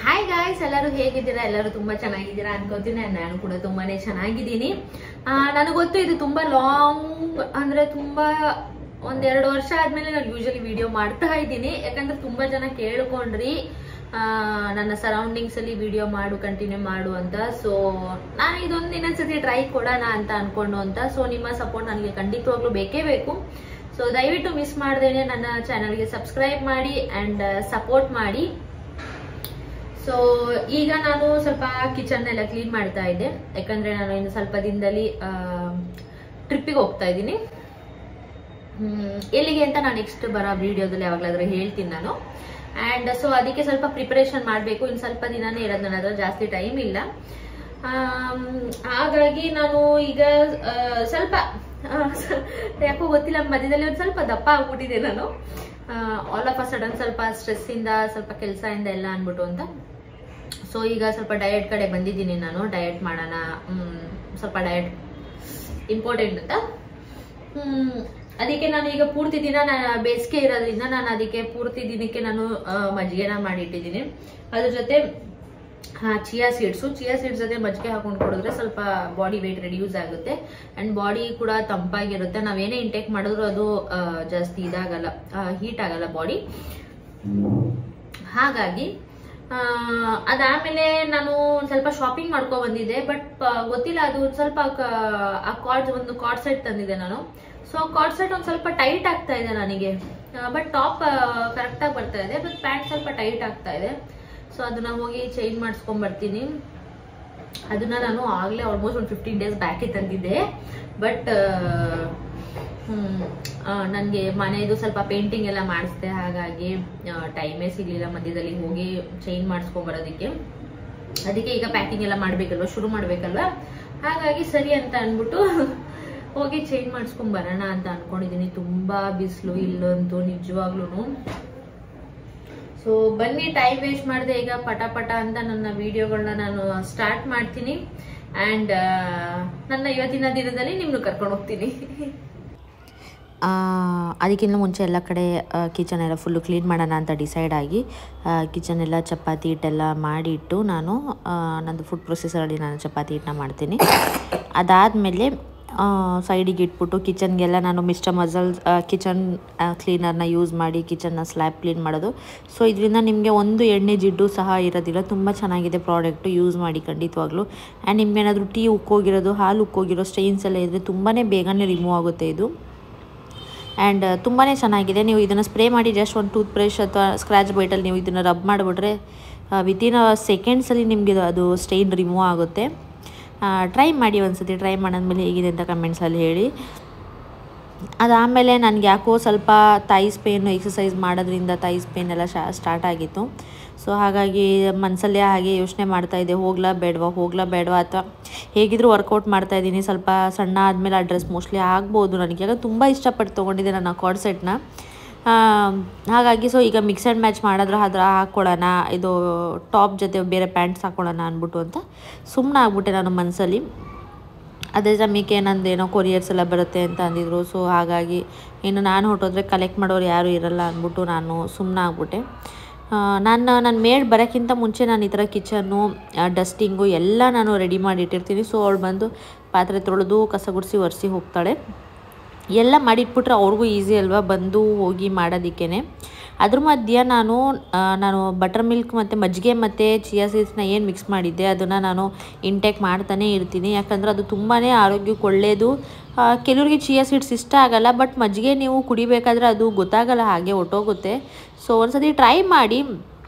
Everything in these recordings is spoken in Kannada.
ಹಾಯ್ ಗಾಯ್ಸ್, ಎಲ್ಲರೂ ಹೇಗಿದ್ದೀರಾ? ಎಲ್ಲರೂ ತುಂಬಾ ಚೆನ್ನಾಗಿದ್ದೀರಾ ಅನ್ಕೋತೀನಿ. ನಾನು ಕೂಡ ತುಂಬಾನೇ ಚೆನ್ನಾಗಿದ್ದೀನಿ. ನನಗೆ ಗೊತ್ತು ಇದು ತುಂಬಾ ಲಾಂಗ್ ಅಂದ್ರೆ ತುಂಬಾ ಒಂದೆರಡು ವರ್ಷ ಆದ್ಮೇಲೆ ನಾನು ಯೂಶಲಿ ವಿಡಿಯೋ ಮಾಡ್ತಾ ಇದ್ದೀನಿ. ಯಾಕಂದ್ರೆ ತುಂಬಾ ಜನ ಕೇಳ್ಕೊಂಡ್ರಿ ನನ್ನ ಸರೌಂಡಿಂಗ್ಸ್ ಅಲ್ಲಿ ವಿಡಿಯೋ ಕಂಟಿನ್ಯೂ ಮಾಡು ಅಂತ. ಸೊ ನಾನು ಇದೊಂದು ಇನ್ನೊಂದ್ಸತಿ ಟ್ರೈ ಕೊಡೋಣ ಅಂತ ಅನ್ಕೊಂಡು ಅಂತ. ಸೊ ನಿಮ್ಮ ಸಪೋರ್ಟ್ ನನಗೆ ಖಂಡಿತವಾಗ್ಲೂ ಬೇಕೇ ಬೇಕು. ಸೊ ದಯವಿಟ್ಟು ಮಿಸ್ ಮಾಡ್ದೇನೆ ನನ್ನ ಚಾನಲ್ಗೆ ಸಬ್ಸ್ಕ್ರೈಬ್ ಮಾಡಿ ಅಂಡ್ ಸಪೋರ್ಟ್ ಮಾಡಿ. ಸೊ ಈಗ ನಾನು ಸ್ವಲ್ಪ ಕಿಚನ್ ಎಲ್ಲ ಕ್ಲೀನ್ ಮಾಡ್ತಾ ಇದ್ದೆ. ಯಾಕಂದ್ರೆ ನಾನು ಇನ್ನು ಸ್ವಲ್ಪ ದಿನದಲ್ಲಿ ಟ್ರಿಪ್ಪಿಗೆ ಹೋಗ್ತಾ ಇದ್ದೀನಿ. ಎಲ್ಲಿಗೆ ಅಂತ ನಾನು ನೆಕ್ಸ್ಟ್ ಬರೋ ವಿಡಿಯೋದಲ್ಲಿ ಯಾವಾಗಲಾದ್ರೂ ಹೇಳ್ತೀನಿ ನಾನು. ಅಂಡ್ ಸೊ ಅದಕ್ಕೆ ಸ್ವಲ್ಪ ಪ್ರಿಪರೇಷನ್ ಮಾಡಬೇಕು. ಇನ್ನು ಸ್ವಲ್ಪ ದಿನಾನೇ ಇರೋದು, ನನ್ನ ಹತ್ರ ಜಾಸ್ತಿ ಟೈಮ್ ಇಲ್ಲ. ಹಾಗಾಗಿ ನಾನು ಈಗ ಸ್ವಲ್ಪ ಯಾಕೋ ಗೊತ್ತಿಲ್ಲ, ಮಧ್ಯದಲ್ಲಿ ಒಂದು ಸ್ವಲ್ಪ ದಪ್ಪ ಆಗ್ಬಿಟ್ಟಿದೆ ನಾನು. ಆಲ್ ಆಫ್ ಅ ಸಡನ್ ಸ್ವಲ್ಪ ಸ್ಟ್ರೆಸ್ ಇಂದ, ಸ್ವಲ್ಪ ಕೆಲಸ ಇಂದ ಎಲ್ಲ ಅನ್ಬಿಟ್ಟು ಅಂತ. ಸೊ ಈಗ ಸ್ವಲ್ಪ ಡಯಟ್ ಕಡೆ ಬಂದಿದ್ದೀನಿ ನಾನು. ಡಯಟ್ ಮಾಡೋಣ, ಸ್ವಲ್ಪ ಡಯಟ್ ಇಂಪಾರ್ಟೆಂಟ್ ಅಂತ. ಅದಕ್ಕೆ ನಾನು ಈಗ ಪೂರ್ತಿ ದಿನ ಬೇಸಿಗೆ ಇರೋದ್ರಿಂದ ನಾನು ಅದಕ್ಕೆ ಪೂರ್ತಿ ದಿನಕ್ಕೆ ನಾನು ಮಜ್ಜಿಗೆನ ಮಾಡಿಟ್ಟಿದ್ದೀನಿ. ಅದ್ರ ಜೊತೆ ಚಿಯಾ ಸೀಡ್ಸ್ ಜೊತೆ ಮಜ್ಜಿಗೆ ಹಾಕೊಂಡು ಕೊಡಿದ್ರೆ ಸ್ವಲ್ಪ ಬಾಡಿ ವೇಟ್ ರೆಡ್ಯೂಸ್ ಆಗುತ್ತೆ ಅಂಡ್ ಬಾಡಿ ಕೂಡ ತಂಪಾಗಿರುತ್ತೆ. ನಾವೇನೇ ಇಂಟೇಕ್ ಮಾಡಿದ್ರು ಅದು ಜಾಸ್ತಿ ಇದಾಗಲ್ಲ, ಹೀಟ್ ಆಗಲ್ಲ ಬಾಡಿ. ಹಾಗಾಗಿ ಅದಾದ್ಮೇಲೆ ನಾನು ಸ್ವಲ್ಪ ಶಾಪಿಂಗ್ ಮಾಡ್ಕೊ ಬಂದಿದ್ದೆ. ಬಟ್ ಗೊತ್ತಿಲ್ಲ, ಅದು ಸ್ವಲ್ಪ ಒಂದು ಕಾರ್ಡ್ ಸೆಟ್ ತಂದಿದ್ದೆ ನಾನು. ಸೊ ಕಾರ್ಡ್ ಸೆಟ್ ಒಂದ್ ಸ್ವಲ್ಪ ಟೈಟ್ ಆಗ್ತಾ ಇದೆ ನನಗೆ. ಬಟ್ ಟಾಪ್ ಕರೆಕ್ಟ್ ಆಗಿ ಬರ್ತಾ ಇದೆ, ಬಟ್ ಪ್ಯಾಂಟ್ ಸ್ವಲ್ಪ ಟೈಟ್ ಆಗ್ತಾ ಇದೆ. ಸೊ ಅದನ್ನ ಹೋಗಿ ಚೇಂಜ್ ಮಾಡಿಸ್ಕೊಂಡ್ ಬರ್ತೀನಿ. ಅದನ್ನ ನಾನು ಆಗ್ಲೇ ಆಲ್ಮೋಸ್ಟ್ ಒಂದು 15 ಡೇಸ್ ಬ್ಯಾಕೆ ತಂದಿದ್ದೆ. ಬಟ್ ನನಗೆ ಮನೆಯದು ಸ್ವಲ್ಪ ಪೇಂಟಿಂಗ್ ಎಲ್ಲ ಮಾಡಿಸ್ದೆ. ಹಾಗಾಗಿ ಟೈಮೇ ಸಿಗ್ಲಿಲ್ಲ ಮಧ್ಯದಲ್ಲಿ ಹೋಗಿ ಚೇಂಜ್ ಮಾಡಿಸ್ಕೊಂಡ್ ಬರೋದಕ್ಕೆ. ಅದಕ್ಕೆ ಈಗ ಪ್ಯಾಕಿಂಗ್ ಎಲ್ಲ ಮಾಡ್ಬೇಕಲ್ವ, ಶುರು ಮಾಡ್ಬೇಕಲ್ವ. ಹಾಗಾಗಿ ಸರಿ ಅಂತ ಅನ್ಬಿಟ್ಟು ಹೋಗಿ ಚೇಂಜ್ ಮಾಡಿಸ್ಕೊಂಡ್ ಬರೋಣ ಅಂತ ಅನ್ಕೊಂಡಿದೀನಿ. ತುಂಬಾ ಬಿಸಿಲು ಇಲ್ಲಂತೂ ನಿಜವಾಗ್ಲೂ. ಸೊ ಬನ್ನಿ, ಟೈಮ್ ವೇಸ್ಟ್ ಮಾಡಿದೆ. ಈಗ ಪಟ ಅಂತ ನನ್ನ ವಿಡಿಯೋಗಳನ್ನ ನಾನು ಸ್ಟಾರ್ಟ್ ಮಾಡ್ತೀನಿ. ಅಂಡ್ ನನ್ನ ಇವತ್ತಿನ ದಿನದಲ್ಲಿ ನಿಮ್ನು ಕರ್ಕೊಂಡು ಹೋಗ್ತೀನಿ. ಅದಕ್ಕಿಂತ ಮುಂಚೆ ಎಲ್ಲ ಕಡೆ ಕಿಚನ್ ಎಲ್ಲ ಫುಲ್ಲು ಕ್ಲೀನ್ ಮಾಡೋಣ ಅಂತ ಡಿಸೈಡ್ ಆಗಿ ಕಿಚನ್ ಎಲ್ಲ ಚಪಾತಿ ಹಿಟ್ಟೆಲ್ಲ ಮಾಡಿಟ್ಟು ನಾನು ನಂದು ಫುಡ್ ಪ್ರೊಸೆಸರಲ್ಲಿ ನಾನು ಚಪಾತಿ ಹಿಟ್ಟನ್ನ ಮಾಡ್ತೀನಿ. ಅದಾದಮೇಲೆ ಸೈಡಿಗೆ ಇಟ್ಬಿಟ್ಟು ಕಿಚನ್ಗೆಲ್ಲ ನಾನು ಮಿಸ್ಟರ್ ಮಜಲ್ ಕಿಚನ್ ಕ್ಲೀನರ್ನ ಯೂಸ್ ಮಾಡಿ ಕಿಚನ್ನ ಸ್ಲ್ಯಾಬ್ ಕ್ಲೀನ್ ಮಾಡೋದು. ಸೊ ಇದರಿಂದ ನಿಮಗೆ ಒಂದು ಎಣ್ಣೆ ಜಿಡ್ಡು ಸಹ ಇರೋದಿಲ್ಲ. ತುಂಬ ಚೆನ್ನಾಗಿದೆ ಪ್ರಾಡಕ್ಟು, ಯೂಸ್ ಮಾಡಿ ಖಂಡಿತವಾಗ್ಲೂ. ಆ್ಯಂಡ್ ನಿಮ್ಗೇನಾದರೂ ಟೀ ಉಕ್ಕೋಗಿರೋದು, ಹಾಲು ಉಕ್ಕೋಗಿರೋ ಸ್ಟೈನ್ಸ್ ಎಲ್ಲ ಇದ್ದರೆ ತುಂಬಾ ಬೇಗನೆ ರಿಮೂವ್ ಆಗುತ್ತೆ ಇದು. ಆ್ಯಂಡ್ ತುಂಬಾ ಚೆನ್ನಾಗಿದೆ. ನೀವು ಇದನ್ನು ಸ್ಪ್ರೇ ಮಾಡಿ ಜಸ್ಟ್ ಒಂದು ಟೂತ್ ಬ್ರಷ್ ಅಥವಾ ಸ್ಕ್ರ್ಯಾಚ್ ಬೈಟಲ್ಲಿ ನೀವು ಇದನ್ನು ರಬ್ ಮಾಡಿಬಿಟ್ರೆ ವಿತಿನ್ ಸೆಕೆಂಡ್ಸಲ್ಲಿ ನಿಮಗೆ ಅದು ಸ್ಟೈನ್ ರಿಮೂವ್ ಆಗುತ್ತೆ. ಟ್ರೈ ಮಾಡಿ ಒಂದ್ಸತಿ. ಟ್ರೈ ಮಾಡಾದ್ಮೇಲೆ ಹೇಗಿದೆ ಅಂತ ಕಮೆಂಟ್ಸಲ್ಲಿ ಹೇಳಿ. ಅದಾದಮೇಲೆ ನನಗೆ ಯಾಕೋ ಸ್ವಲ್ಪ ಥೈಸ್ ಪೇನು, ಎಕ್ಸಸೈಸ್ ಮಾಡೋದ್ರಿಂದ ಥೈಸ್ ಪೇನ್ ಎಲ್ಲ ಸ್ಟಾರ್ಟ್ ಆಗಿತ್ತು. ಸೊ ಹಾಗಾಗಿ ಮನಸ್ಸಲ್ಲೇ ಹಾಗೆ ಯೋಚನೆ ಮಾಡ್ತಾಯಿದ್ದೆ, ಹೋಗ್ಲಾ ಬೇಡವಾ ಅಥವಾ ಹೇಗಿದ್ರೂ ವರ್ಕೌಟ್ ಮಾಡ್ತಾಯಿದ್ದೀನಿ. ಸ್ವಲ್ಪ ಸಣ್ಣ ಆದಮೇಲೆ ಆ ಡ್ರೆಸ್ ಮೋಸ್ಟ್ಲಿ ಆಗ್ಬೋದು ನನಗೆ. ಯಾಕಂದ್ರೆ ತುಂಬ ಇಷ್ಟಪಟ್ಟು ತೊಗೊಂಡಿದ್ದೆ ನಾನು ಆ ಕಾರ್ಡ್ ಸೆಟ್ನ. ಹಾಗಾಗಿ ಸೊ ಈಗ ಮಿಕ್ಸ್ ಆ್ಯಂಡ್ ಮ್ಯಾಚ್ ಮಾಡಿದ್ರೆ ಹಾಕ್ಕೊಡೋಣ, ಇದು ಟಾಪ್ ಜೊತೆ ಬೇರೆ ಪ್ಯಾಂಟ್ಸ್ ಹಾಕ್ಕೊಡೋಣ ಅಂದ್ಬಿಟ್ಟು ಅಂತ ಸುಮ್ಮನೆ ಆಗ್ಬಿಟ್ಟೆ ನಾನು ಮನಸ್ಸಲ್ಲಿ. ಅದೇ ಸಮಯಕ್ಕೆ ನಂದೇನೋ ಕೊರಿಯರ್ಸ್ ಎಲ್ಲ ಬರುತ್ತೆ ಅಂತ ಅಂದಿದ್ರು. ಸೊ ಹಾಗಾಗಿ ಇನ್ನು ನಾನು ಹೊಟ್ಟೋದ್ರೆ ಕಲೆಕ್ಟ್ ಮಾಡೋರು ಯಾರೂ ಇರಲ್ಲ ಅಂದ್ಬಿಟ್ಟು ನಾನು ಸುಮ್ಮನೆ ಆಗ್ಬಿಟ್ಟೆ. ನನ್ನ ಮೇಡ್ ಬರೋಕ್ಕಿಂತ ಮುಂಚೆ ನಾನು ಈ ಥರ ಕಿಚನ್ನು ಡಸ್ಟಿಂಗು ಎಲ್ಲ ನಾನು ರೆಡಿ ಮಾಡಿ ಇಟ್ಟಿರ್ತೀನಿ. ಸೊ ಅವಳು ಬಂದು ಪಾತ್ರೆ ತೊಳೆದು ಕಸ ಗುಡಿಸಿ ಒರೆಸಿ ಹೋಗ್ತಾಳೆ. ಎಲ್ಲ ಮಾಡಿಟ್ಬಿಟ್ರೆ ಅವ್ರಿಗೂ ಈಸಿ ಅಲ್ವಾ ಬಂದು ಹೋಗಿ ಮಾಡೋದಕ್ಕೇ. ಅದ್ರ ಮಧ್ಯೆ ನಾನು ಬಟರ್ ಮಿಲ್ಕ್ ಮತ್ತು ಮಜ್ಜಿಗೆ ಮತ್ತು ಚಿಯಾ ಸೀಡ್ಸ್ನ ಏನು ಮಿಕ್ಸ್ ಮಾಡಿದ್ದೆ ಅದನ್ನು ನಾನು ಇಂಟೇಕ್ ಮಾಡ್ತಾನೆ ಇರ್ತೀನಿ. ಯಾಕಂದರೆ ಅದು ತುಂಬಾ ಆರೋಗ್ಯಕ್ಕೆ ಒಳ್ಳೆಯದು. ಕೆಲವರಿಗೆ ಚಿಯಾ ಸೀಡ್ಸ್ ಇಷ್ಟ ಆಗಲ್ಲ, ಬಟ್ ಮಜ್ಜಿಗೆ ನೀವು ಕುಡಿಬೇಕಾದ್ರೆ ಅದು ಗೊತ್ತಾಗಲ್ಲ, ಹಾಗೆ ಹೊಟ್ಟೋಗುತ್ತೆ. ಸೊ ಒಂದ್ಸತಿ ಟ್ರೈ ಮಾಡಿ.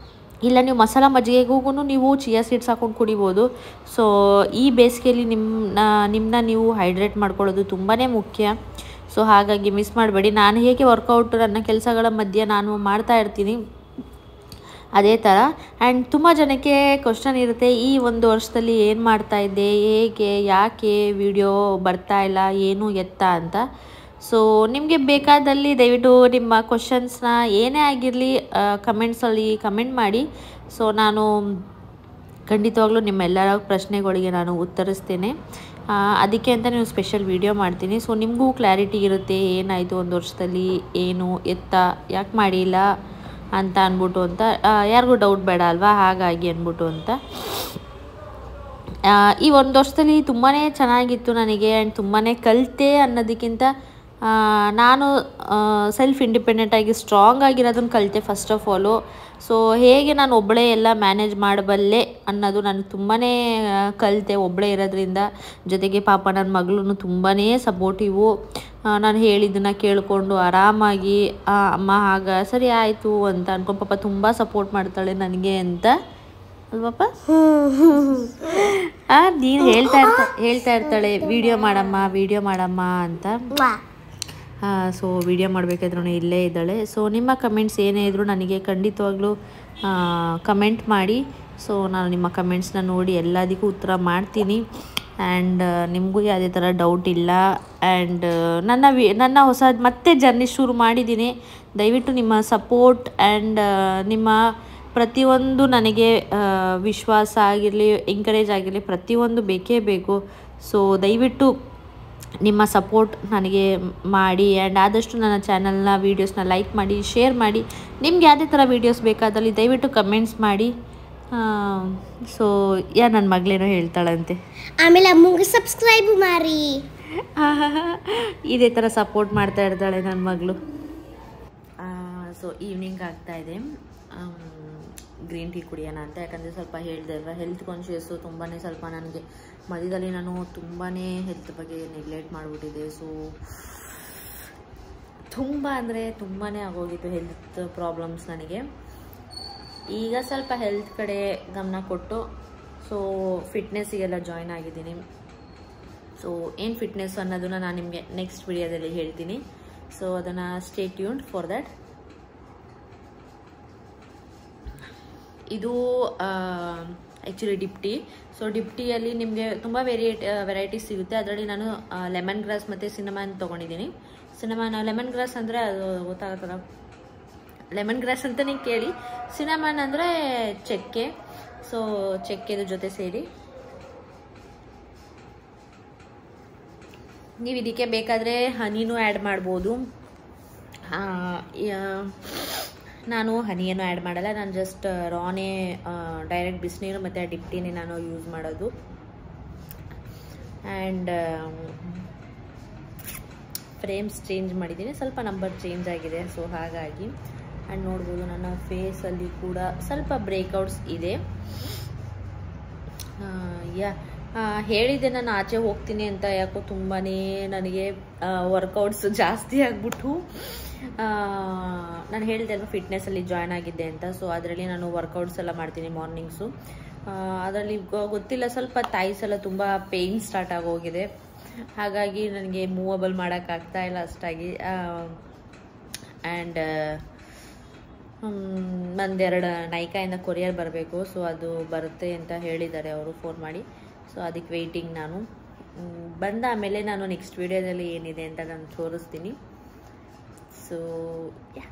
ಇಲ್ಲ ನೀವು ಮಸಾಲ ಮಜ್ಜಿಗೆಗೂ ನೀವು ಚಿಯಾ ಸೀಡ್ಸ್ ಹಾಕೊಂಡು ಕುಡಿಬೋದು. ಸೊ ಈ ಬೇಸಿಗೆಯಲ್ಲಿ ನಿಮ್ಮನ್ನ ನೀವು ಹೈಡ್ರೇಟ್ ಮಾಡ್ಕೊಳ್ಳೋದು ತುಂಬಾ ಮುಖ್ಯ. ಸೊ ಹಾಗಾಗಿ ಮಿಸ್ ಮಾಡಬೇಡಿ. ನಾನು ಹೇಗೆ ವರ್ಕೌಟ್ ನನ್ನ ಕೆಲಸಗಳ ಮಧ್ಯೆ ನಾನು ಮಾಡ್ತಾ ಇರ್ತೀನಿ ಅದೇ ಥರ. ಆ್ಯಂಡ್ ತುಂಬ ಜನಕ್ಕೆ ಕ್ವಶನ್ ಇರುತ್ತೆ, ಈ ಒಂದು ವರ್ಷದಲ್ಲಿ ಏನು ಮಾಡ್ತಾಯಿದ್ದೆ, ಹೇಗೆ, ಯಾಕೆ ವಿಡಿಯೋ ಬರ್ತಾ ಇಲ್ಲ, ಏನು ಎತ್ತ ಅಂತ. ಸೊ ನಿಮಗೆ ಬೇಕಾದಲ್ಲಿ ದಯವಿಟ್ಟು ನಿಮ್ಮ ಕ್ವಶನ್ಸ್ನ ಏನೇ ಆಗಿರಲಿ ಕಮೆಂಟ್ಸಲ್ಲಿ ಕಮೆಂಟ್ ಮಾಡಿ. ಸೊ ನಾನು ಖಂಡಿತವಾಗ್ಲೂ ನಿಮ್ಮೆಲ್ಲರ ಪ್ರಶ್ನೆಗಳಿಗೆ ನಾನು ಉತ್ತರಿಸ್ತೇನೆ. ಅದಕ್ಕೆ ಅಂತ ನೀವು ಸ್ಪೆಷಲ್ ವಿಡಿಯೋ ಮಾಡ್ತೀನಿ. ಸೊ ನಿಮಗೂ ಕ್ಲಾರಿಟಿ ಇರುತ್ತೆ ಏನಾಯಿತು ಒಂದು ವರ್ಷದಲ್ಲಿ, ಏನು ಎತ್ತ, ಯಾಕೆ ಮಾಡಿಲ್ಲ ಅಂತ ಅಂದ್ಬಿಟ್ಟು ಅಂತ ಯಾರಿಗೂ ಡೌಟ್ ಬೇಡ ಅಲ್ವಾ, ಹಾಗಾಗಿ ಅಂದ್ಬಿಟ್ಟು ಅಂತ. ಈ ಒಂದು ವರ್ಷದಲ್ಲಿ ತುಂಬಾ ಚೆನ್ನಾಗಿತ್ತು ನನಗೆ. ಆ್ಯಂಡ್ ತುಂಬಾ ಕಲಿತೆ ಅನ್ನೋದಕ್ಕಿಂತ ನಾನು ಸೆಲ್ಫ್ ಇಂಡಿಪೆಂಡೆಂಟಾಗಿ ಸ್ಟ್ರಾಂಗ್ ಆಗಿರೋದನ್ನು ಕಲಿತೆ ಫಸ್ಟ್ ಆಫ್ ಆಲು. ಸೊ ಹೇಗೆ ನಾನು ಒಬ್ಬಳೇ ಎಲ್ಲ ಮ್ಯಾನೇಜ್ ಮಾಡಬಲ್ಲೆ ಅನ್ನೋದು ನಾನು ತುಂಬಾ ಕಲಿತೆ ಒಬ್ಬಳೇ ಇರೋದ್ರಿಂದ. ಜೊತೆಗೆ ಪಾಪ ನನ್ನ ಮಗಳು ತುಂಬಾ ಸಪೋರ್ಟಿವು. ನಾನು ಹೇಳಿದ್ದನ್ನು ಕೇಳಿಕೊಂಡು ಆರಾಮಾಗಿ ಅಮ್ಮ ಆಗ ಸರಿ ಆಯಿತು ಅಂತ ಅನ್ಕೊಂಡು ಪಾಪ ತುಂಬ ಸಪೋರ್ಟ್ ಮಾಡ್ತಾಳೆ ನನಗೆ ಅಂತ ಅಲ್ವಪ್ಪ. ನೀನು ಹೇಳ್ತಾ ಇರ್ತಾಳೆ ವಿಡಿಯೋ ಮಾಡಮ್ಮ ಅಂತ. ಸೊ ವಿಡಿಯೋ ಮಾಡಬೇಕಾದ್ರೂ ಇಲ್ಲೇ ಇದ್ದಾಳೆ. ಸೊ ನಿಮ್ಮ ಕಮೆಂಟ್ಸ್ ಏನೇ ಇದ್ದರೂ ನನಗೆ ಖಂಡಿತವಾಗ್ಲೂ ಕಮೆಂಟ್ ಮಾಡಿ. ಸೊ ನಾನು ನಿಮ್ಮ ಕಮೆಂಟ್ಸ್ನ ನೋಡಿ ಎಲ್ಲದಕ್ಕೂ ಉತ್ತರ ಮಾಡ್ತೀನಿ. ಆ್ಯಂಡ್ ನಿಮಗೂ ಯಾವುದೇ ಥರ ಡೌಟ್ ಇಲ್ಲ. ಆ್ಯಂಡ್ ನನ್ನ ಹೊಸ ಮತ್ತೆ ಜರ್ನಿ ಶುರು ಮಾಡಿದ್ದೀನಿ. ದಯವಿಟ್ಟು ನಿಮ್ಮ ಸಪೋರ್ಟ್ ಆ್ಯಂಡ್ ನಿಮ್ಮ ಪ್ರತಿಯೊಂದು ನನಗೆ ವಿಶ್ವಾಸ ಆಗಿರಲಿ, ಎಂಕರೇಜ್ ಆಗಿರಲಿ, ಪ್ರತಿಯೊಂದು ಬೇಕೇ ಬೇಕು. ಸೊ ದಯವಿಟ್ಟು ನಿಮ್ಮ ಸಪೋರ್ಟ್ ನನಗೆ ಮಾಡಿ. ಆ್ಯಂಡ್ ಆದಷ್ಟು ನನ್ನ ಚಾನಲ್ನ ವೀಡಿಯೋಸ್ನ ಲೈಕ್ ಮಾಡಿ, ಶೇರ್ ಮಾಡಿ. ನಿಮ್ಗೆ ಯಾವುದೇ ಥರ ವೀಡಿಯೋಸ್ ಬೇಕಾದಲ್ಲಿ ದಯವಿಟ್ಟು ಕಮೆಂಟ್ಸ್ ಮಾಡಿ. ಸೊ ನನ್ನ ಮಗಳೇನೋ ಹೇಳ್ತಾಳಂತೆ, ಆಮೇಲೆ ಅಮ್ಮಂಗೆ ಸಬ್ಸ್ಕ್ರೈಬ್ ಮಾಡಿ. ಇದೇ ಥರ ಸಪೋರ್ಟ್ ಮಾಡ್ತಾ ಇರ್ತಾಳೆ ನನ್ನ ಮಗಳು. ಸೊ ಈವ್ನಿಂಗ್ ಆಗ್ತಾಯಿದೆ, ಗ್ರೀನ್ ಟೀ ಕುಡಿಯೋಣ ಅಂತ. ಯಾಕಂದರೆ ಸ್ವಲ್ಪ ಹೇಳಿದೆ ಅಲ್ವಾ, ಹೆಲ್ತ್ ಕಾನ್ಷಿಯಸ್ಸು ತುಂಬಾ ಸ್ವಲ್ಪ ನನಗೆ ಮಧ್ಯದಲ್ಲಿ ನಾನು ತುಂಬಾ ಹೆಲ್ತ್ ಬಗ್ಗೆ ನೆಗ್ಲೆಕ್ಟ್ ಮಾಡಿಬಿಟ್ಟಿದ್ದೆ. ಸೊ ತುಂಬ ಅಂದರೆ ತುಂಬಾ ಆಗೋಗಿತ್ತು ಹೆಲ್ತ್ ಪ್ರಾಬ್ಲಮ್ಸ್ ನನಗೆ. ಈಗ ಸ್ವಲ್ಪ ಹೆಲ್ತ್ ಕಡೆ ಗಮನ ಕೊಟ್ಟು ಸೊ ಫಿಟ್ನೆಸ್ಸಿಗೆಲ್ಲ ಜಾಯ್ನ್ ಆಗಿದ್ದೀನಿ. ಸೊ ಏನು ಫಿಟ್ನೆಸ್ ಅನ್ನೋದನ್ನು ನಾನು ನಿಮಗೆ ನೆಕ್ಸ್ಟ್ ವಿಡಿಯೋದಲ್ಲಿ ಹೇಳ್ತೀನಿ. ಸೊ ಅದನ್ನು ಸ್ಟೇ ಟ್ಯೂನ್ಡ್ ಫಾರ್ ದ್ಯಾಟ್. ಇದು actually dip tea. So dip ಟೀಯಲ್ಲಿ ನಿಮಗೆ ತುಂಬ ವೆರೈಟೀಸ್ ಸಿಗುತ್ತೆ. ಅದರಲ್ಲಿ ನಾನು ಲೆಮನ್ ಗ್ರಾಸ್ ಮತ್ತು ಸಿನಮನ್ ತೊಗೊಂಡಿದ್ದೀನಿ. ಲೆಮನ್ ಗ್ರಾಸ್ ಅಂದರೆ ಅದು ಗೊತ್ತಾಗತ್ತಲ್ಲ, ಲೆಮನ್ ಗ್ರಾಸ್ ಅಂತಲೇ ಕೇಳಿ. ಸಿನಮನ್ ಅಂದರೆ ಚಕ್ಕೆ. ಸೊ ಚಕ್ಕೆದು ಜೊತೆ ಸೇರಿ ನೀವು ಇದಕ್ಕೆ ಬೇಕಾದರೆ ಹನಿನೂ ಆ್ಯಡ್ ಮಾಡ್ಬೋದು. ನಾನು ಹನಿಯನ್ನು ಆ್ಯಡ್ ಮಾಡಲ್ಲ, ನಾನು ಜಸ್ಟ್ ರಾನೇ ಡೈರೆಕ್ಟ್ ಬಿಸಿನೀರು ಮತ್ತು ಡಿಪ್ ಟೀನೇ ನಾನು ಯೂಸ್ ಮಾಡೋದು. ಆ್ಯಂಡ್ ಫ್ರೇಮ್ಸ್ ಚೇಂಜ್ ಮಾಡಿದ್ದೀನಿ, ಸ್ವಲ್ಪ ನಂಬರ್ ಚೇಂಜ್ ಆಗಿದೆ. ಸೊ ಹಾಗಾಗಿ ಆ್ಯಂಡ್ ನೋಡ್ಬೋದು ನನ್ನ ಫೇಸಲ್ಲಿ ಕೂಡ ಸ್ವಲ್ಪ ಬ್ರೇಕ್ಔಟ್ಸ್ ಇದೆ. ಹೇಳಿದ್ದೆ ನಾನು ಆಚೆ ಹೋಗ್ತೀನಿ ಅಂತ, ಯಾಕೋ ತುಂಬಾ ನನಗೆ ವರ್ಕೌಟ್ಸ್ ಜಾಸ್ತಿ ಆಗಿಬಿಟ್ಟು ನಾನು ಹೇಳಿದೆ ಅಲ್ವಾ ಫಿಟ್ನೆಸ್ಸಲ್ಲಿ ಜಾಯ್ನ್ ಆಗಿದ್ದೆ ಅಂತ. ಸೊ ಅದರಲ್ಲಿ ನಾನು ವರ್ಕೌಟ್ಸ್ ಎಲ್ಲ ಮಾಡ್ತೀನಿ ಮಾರ್ನಿಂಗ್ಸು. ಅದರಲ್ಲಿ ಗೊತ್ತಿಲ್ಲ ಸ್ವಲ್ಪ ಥೈಸ್ ಎಲ್ಲ ತುಂಬ ಪೇಯ್ನ್ ಸ್ಟಾರ್ಟ್ ಆಗೋಗಿದೆ. ಹಾಗಾಗಿ ನನಗೆ ಮೂವಬಲ್ ಮಾಡೋಕ್ಕಾಗ್ತಾ ಇಲ್ಲ ಅಷ್ಟಾಗಿ. ಆ್ಯಂಡ್ ಒಂದೆರಡು ನೈಕಾಯಿಂದ ಕೊರಿಯರ್ ಬರಬೇಕು. ಸೊ ಅದು ಬರುತ್ತೆ ಅಂತ ಹೇಳಿದ್ದಾರೆ ಅವರು ಫೋನ್ ಮಾಡಿ. ಸೊ ಅದಕ್ಕೆ ವೆಯ್ಟಿಂಗ್ ನಾನು. ಬಂದ ಆಮೇಲೆ ನಾನು ನೆಕ್ಸ್ಟ್ ವಿಡಿಯೋದಲ್ಲಿ ಏನಿದೆ ಅಂತ ನಾನು ತೋರಿಸ್ತೀನಿ. So yeah